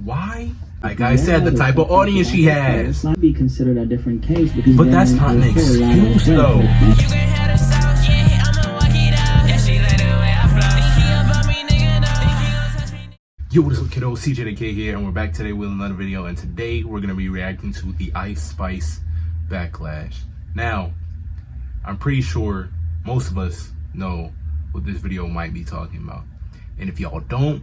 Why? Like I said, the type of audience she has. Might be considered a different case because but that's not an excuse though. Yo, what is up, kiddo? CJ here, and we're back today with another video. And today we're gonna be reacting to the Ice Spice Backlash. Now, I'm pretty sure most of us know what this video might be talking about, and if y'all don't,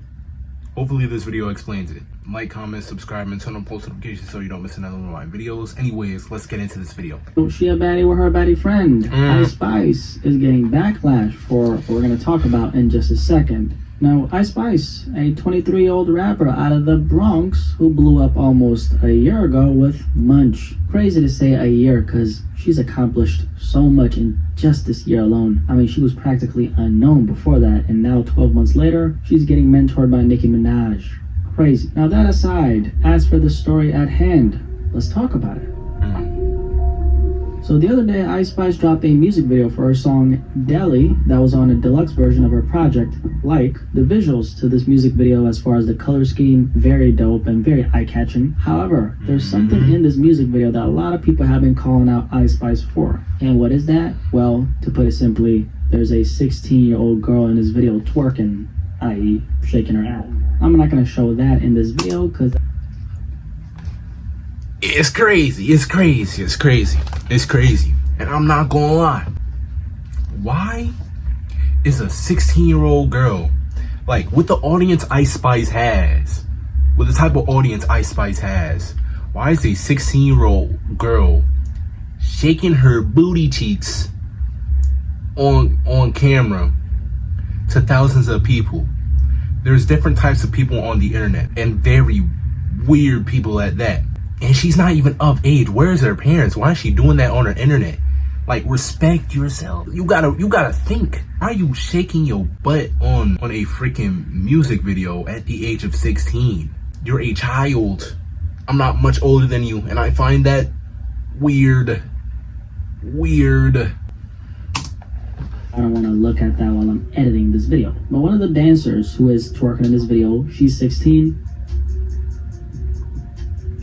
hopefully this video explains it. Like, comment, subscribe, and turn on post notifications so you don't miss another one of my videos. Anyways, let's get into this video. She a baddie with her baddie friend. Ice Spice is getting backlash for what we're going to talk about in just a second. Now, Ice Spice, a 23-year-old rapper out of the Bronx who blew up almost a year ago with Munch. Crazy to say a year because she's accomplished so much in just this year alone. I mean, she was practically unknown before that, and now 12 months later, she's getting mentored by Nicki Minaj. Crazy. Now that aside, as for the story at hand, let's talk about it. So the other day, Ice Spice dropped a music video for her song Deli that was on a deluxe version of her project. Like, the visuals to this music video as far as the color scheme, very dope and very eye-catching. However, there's something in this music video that a lot of people have been calling out Ice Spice for. And what is that? Well, to put it simply, there's a 16-year-old girl in this video twerking, i.e. shaking her ass. I'm not gonna show that in this video because it's crazy, and I'm not gonna lie. Why is a 16-year-old girl, like with the audience Ice Spice has, with the type of audience Ice Spice has, why is a 16-year-old girl shaking her booty cheeks on camera to thousands of people? There's different types of people on the internet, and very weird people at that. And she's not even of age. Where's her parents? Why is she doing that on her internet? Like, respect yourself. You gotta think. Why are you shaking your butt on a freaking music video at the age of 16? You're a child. I'm not much older than you, and I find that weird. I don't want to look at that while I'm editing this video. But one of the dancers who is twerking in this video, she's 16.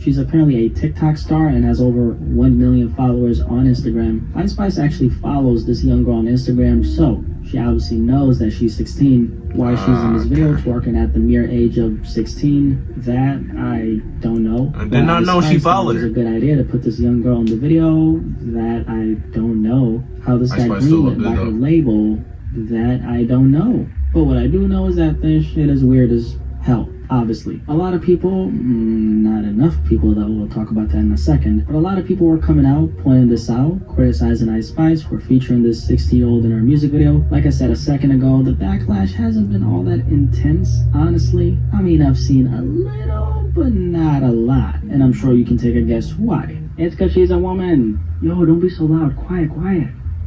She's apparently a TikTok star and has over 1 million followers on Instagram. Ice Spice actually follows this young girl on Instagram, so she obviously knows that she's 16. Why she's in this video twerking at the mere age of 16, that I don't know. I did not know she followed her. It was a good idea to put this young girl in the video. That I don't know. How this got greenlit by her label, that I don't know. But what I do know is that this shit is weird as hell. Obviously, a lot of people, not enough people though, we'll talk about that in a second, but a lot of people were coming out, pointing this out, criticizing Ice Spice for featuring this 16-year-old in her music video. Like I said a second ago, the backlash hasn't been all that intense, honestly. I mean, I've seen a little, but not a lot, and I'm sure you can take a guess why. It's because she's a woman. Yo, don't be so loud. Quiet.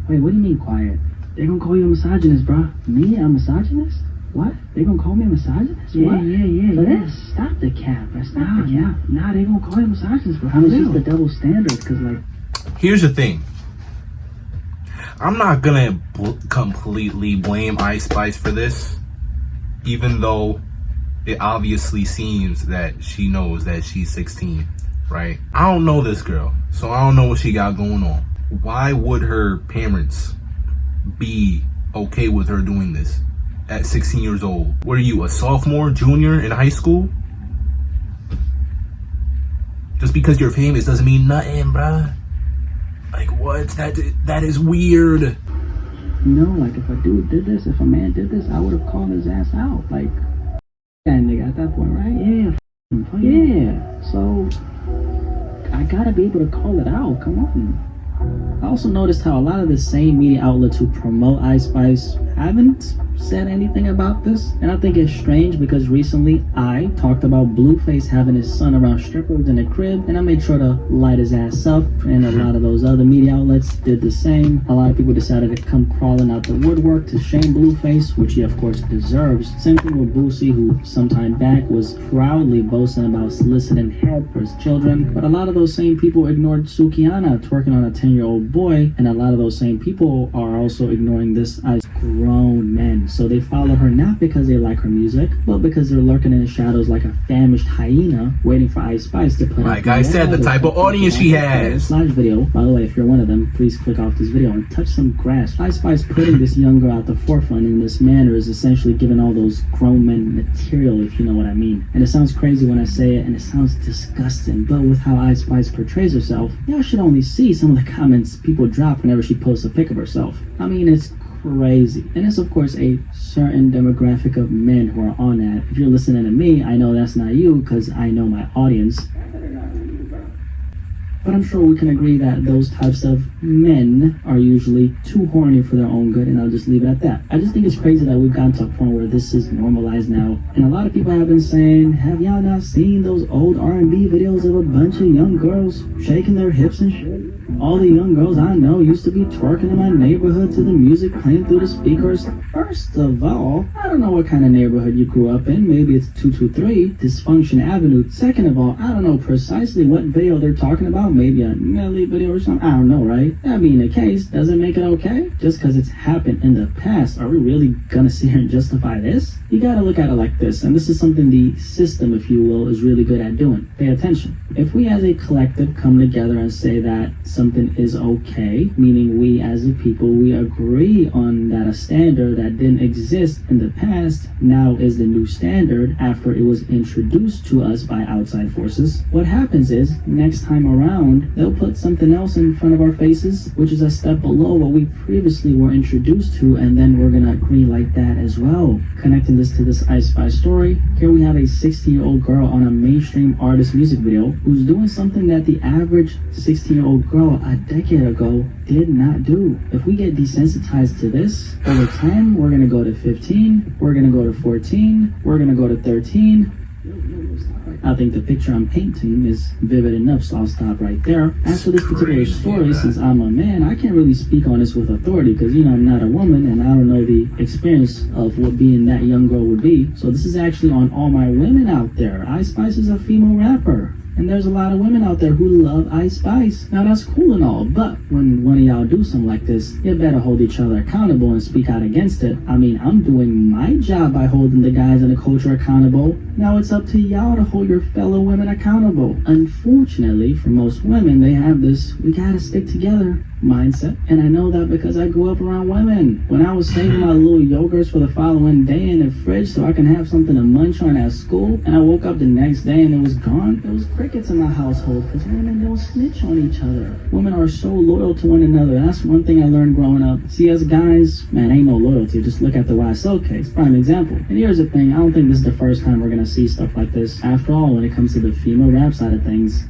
Wait, what do you mean quiet? They're gonna call you a misogynist, bro. Me, a misogynist? What? They gonna call me a misogynist? Yeah. This? Stop the cap. Nah, they gonna call you a misogynist, bro. It's just the double standard, cause like... Here's the thing. I'm not gonna completely blame Ice Spice for this, even though it obviously seems that she knows that she's 16, right? I don't know this girl, so I don't know what she got going on. Why would her parents be okay with her doing this at 16 years old? What are you, a sophomore, junior in high school? Just because you're famous doesn't mean nothing, bruh. Like, what? That is weird. You know, like, if a dude did this, if a man did this, I would have called his ass out. Like, that nigga at that point, right? Yeah. So, I gotta be able to call it out. Come on. I also noticed how a lot of the same media outlets who promote Ice Spice haven't said anything about this, and I think it's strange because recently I talked about Blueface having his son around strippers in the crib, and I made sure to light his ass up, and a lot of those other media outlets did the same. A lot of people decided to come crawling out the woodwork to shame Blueface, which he of course deserves. Same thing with Boosie, who sometime back was proudly boasting about soliciting head for his children, but a lot of those same people ignored Sukiana twerking on a 10-year-old boy, and a lot of those same people are also ignoring this as grown men. So they follow her not because they like her music, but because they're lurking in the shadows like a famished hyena waiting for Ice Spice to put like I said, the type of audience she has. Slash video. By the way, if you're one of them, please click off this video and touch some grass. Ice Spice putting this young girl at the forefront in this manner is essentially giving all those grown men material, if you know what I mean. And it sounds crazy when I say it, and it sounds disgusting, but with how Ice Spice portrays herself, y'all should only see some of the comments people drop whenever she posts a pic of herself. I mean, it's crazy. And it's of course a certain demographic of men who are on that. If you're listening to me, I know that's not you because I know my audience. But I'm sure we can agree that those types of men are usually too horny for their own good, and I'll just leave it at that. I just think it's crazy that we've gotten to a point where this is normalized now. And a lot of people have been saying, have y'all not seen those old R&B videos of a bunch of young girls shaking their hips and shit? All the young girls I know used to be twerking in my neighborhood to the music playing through the speakers. First of all, I don't know what kind of neighborhood you grew up in. Maybe it's 223 Dysfunction Avenue. Second of all, I don't know precisely what video they're talking about. Maybe a Nelly video or something. I don't know, right? That being the case, doesn't make it okay? Just because it's happened in the past, are we really gonna sit here and justify this? You gotta look at it like this, and this is something the system, if you will, is really good at doing. Pay attention. If we as a collective come together and say that something is okay, meaning we as a people, we agree on that a standard that didn't exist in the past now is the new standard after it was introduced to us by outside forces, what happens is, next time around, they'll put something else in front of our faces, which is a step below what we previously were introduced to, and then we're gonna agree like that as well. Connecting this to this Ice Spice story, here we have a 16-year-old girl on a mainstream artist music video who's doing something that the average 16-year-old girl a decade ago did not do. If we get desensitized to this, over time, we're gonna go to 15, we're gonna go to 14, we're gonna go to 13. I think the picture I'm painting is vivid enough, so I'll stop right there. As for this particular story, since I'm a man, I can't really speak on this with authority because, you know, I'm not a woman and I don't know the experience of what being that young girl would be. So this is actually on all my women out there. Ice Spice is a female rapper. And there's a lot of women out there who love Ice Spice. Now that's cool and all, but when one of y'all do something like this, you better hold each other accountable and speak out against it. I mean, I'm doing my job by holding the guys in the culture accountable. Now it's up to y'all to hold your fellow women accountable. Unfortunately, for most women, they have this, we gotta stick together mindset. And I know that because I grew up around women. When I was saving my little yogurts for the following day in the fridge so I can have something to munch on at school, and I woke up the next day and it was gone, there was crickets in my household because women don't snitch on each other. Women are so loyal to one another. That's one thing I learned growing up. See, as guys, man, ain't no loyalty. Just look at the YSL case. Prime example. And here's the thing, I don't think this is the first time we're gonna see stuff like this. After all, when it comes to the female rap side of things,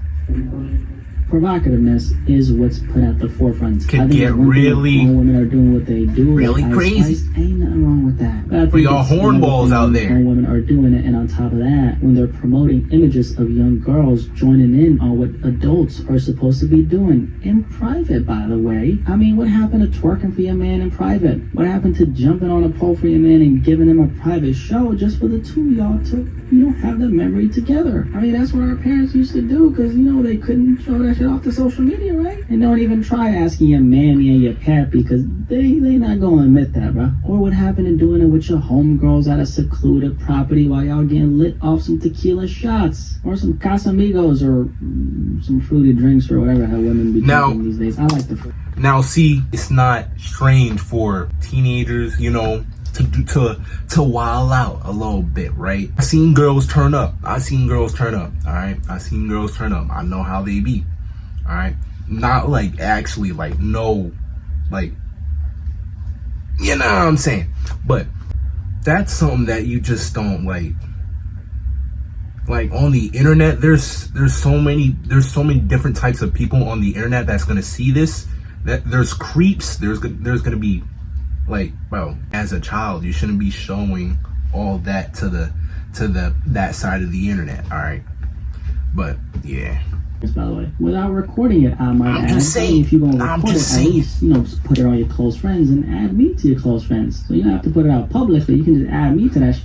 provocativeness is what's put at the forefront. Can get really women are doing what they do, really like crazy. Spice, ain't nothing wrong with that. But We got hornballs out there. When women are doing it, and on top of that, when they're promoting images of young girls joining in on what adults are supposed to be doing in private, by the way. I mean, what happened to twerking for your man in private? What happened to jumping on a pole for your man and giving him a private show just for the two of y'all to, you know, have the memory together? I mean, that's what our parents used to do because, you know, they couldn't show that shit off to social media, right? And don't even try asking your mammy and your pappy because they not gonna admit that, bro. Or what happened to doing it with your homegirls at a secluded property while y'all getting lit off some tequila shots or some Casamigos or some fruity drinks or whatever how women be drinking these days. I like the Now, see, it's not strange for teenagers, you know, to wild out a little bit, right? I seen girls turn up. All right? I seen girls turn up. I know how they be. All right? Not like actually like no, like, you know what I'm saying? But that's something that you just don't like on the internet. There's so many different types of people on the internet that's gonna see this. That there's creeps. There's gonna be like, bro, as a child, you shouldn't be showing all that to that side of the internet. All right, but yeah. By the way, without recording it, I might add. Just saying. If you're gonna record it, at least, you know, just put it on your close friends and add me to your close friends. So you don't have to put it out publicly. You can just add me to that.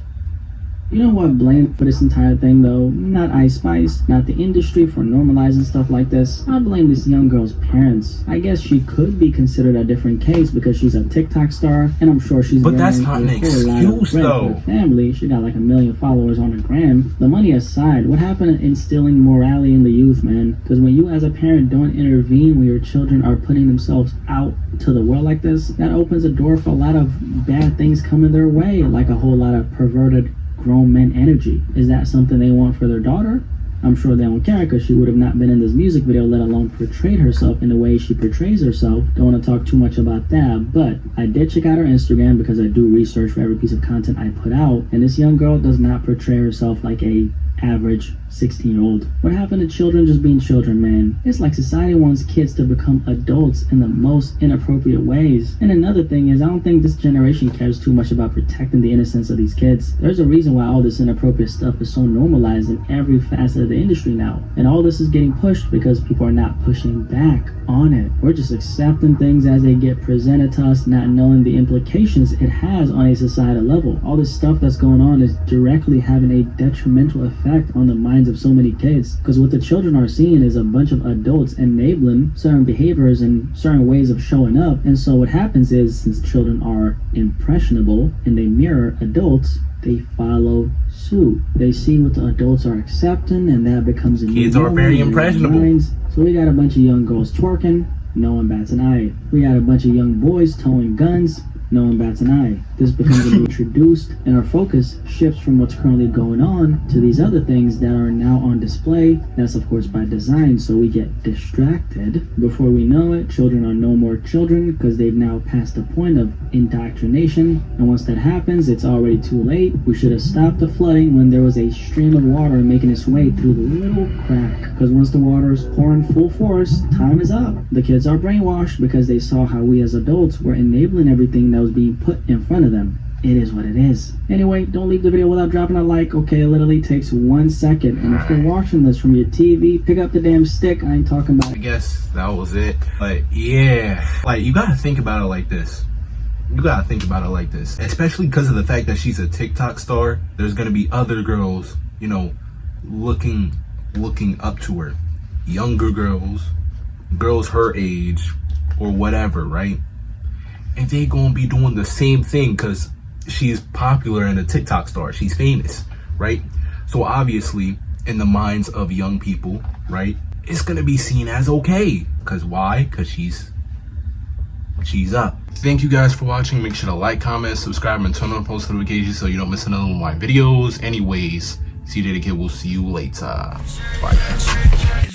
You know who I blame for this entire thing though? Not Ice Spice, not the industry for normalizing stuff like this. I blame this young girl's parents. I guess she could be considered a different case because she's a TikTok star, and I'm sure she's But that's not an excuse though. Family, she got like 1 million followers on her gram. The money aside, what happened to instilling morality in the youth, man? Because when you as a parent don't intervene when your children are putting themselves out to the world like this, that opens a door for a lot of bad things coming their way, like a whole lot of perverted grown men energy. Is that something they want for their daughter? I'm sure they don't care because she would have not been in this music video, let alone portrayed herself in the way she portrays herself. Don't want to talk too much about that, but I did check out her Instagram because I do research for every piece of content I put out, and this young girl does not portray herself like a average 16-year-old. What happened to children just being children, man? It's like society wants kids to become adults in the most inappropriate ways. And another thing is, I don't think this generation cares too much about protecting the innocence of these kids. There's a reason why all this inappropriate stuff is so normalized in every facet of the industry now. And all this is getting pushed because people are not pushing back on it. We're just accepting things as they get presented to us, not knowing the implications it has on a societal level. All this stuff that's going on is directly having a detrimental effect on the minds of so many kids, because what the children are seeing is a bunch of adults enabling certain behaviors and certain ways of showing up. And so what happens is, since children are impressionable and they mirror adults, they follow suit. They see what the adults are accepting, and that becomes a new kids are very impressionable. So we got a bunch of young girls twerking, no one bats an eye. We got a bunch of young boys towing guns, no one bats an eye. This becomes introduced, and our focus shifts from what's currently going on to these other things that are now on display. That's of course by design, so we get distracted. Before we know it, children are no more children because they've now passed the point of indoctrination, and once that happens, it's already too late. We should have stopped the flooding when there was a stream of water making its way through the little crack, because once the water is pouring full force, time is up. The kids are brainwashed because they saw how we as adults were enabling everything that was being put in front of them. It is what it is. Anyway, don't leave the video without dropping a like, okay? It literally takes 1 second. And if you're watching this from your TV, pick up the damn stick. I ain't talking about... I guess that was it. But yeah, like, you gotta think about it like this. Especially because of the fact that she's a TikTok star. There's gonna be other girls, you know, looking up to her. Younger girls her age or whatever, right? And they gonna be doing the same thing because she's popular and a TikTok star. She's famous, right? So obviously, in the minds of young people, right, it's gonna be seen as okay. Cause why? Cause she's up. Thank you guys for watching. Make sure to like, comment, subscribe, and turn on post notifications so you don't miss another one of my videos. Anyways, CJ the Kid will see you later. Bye.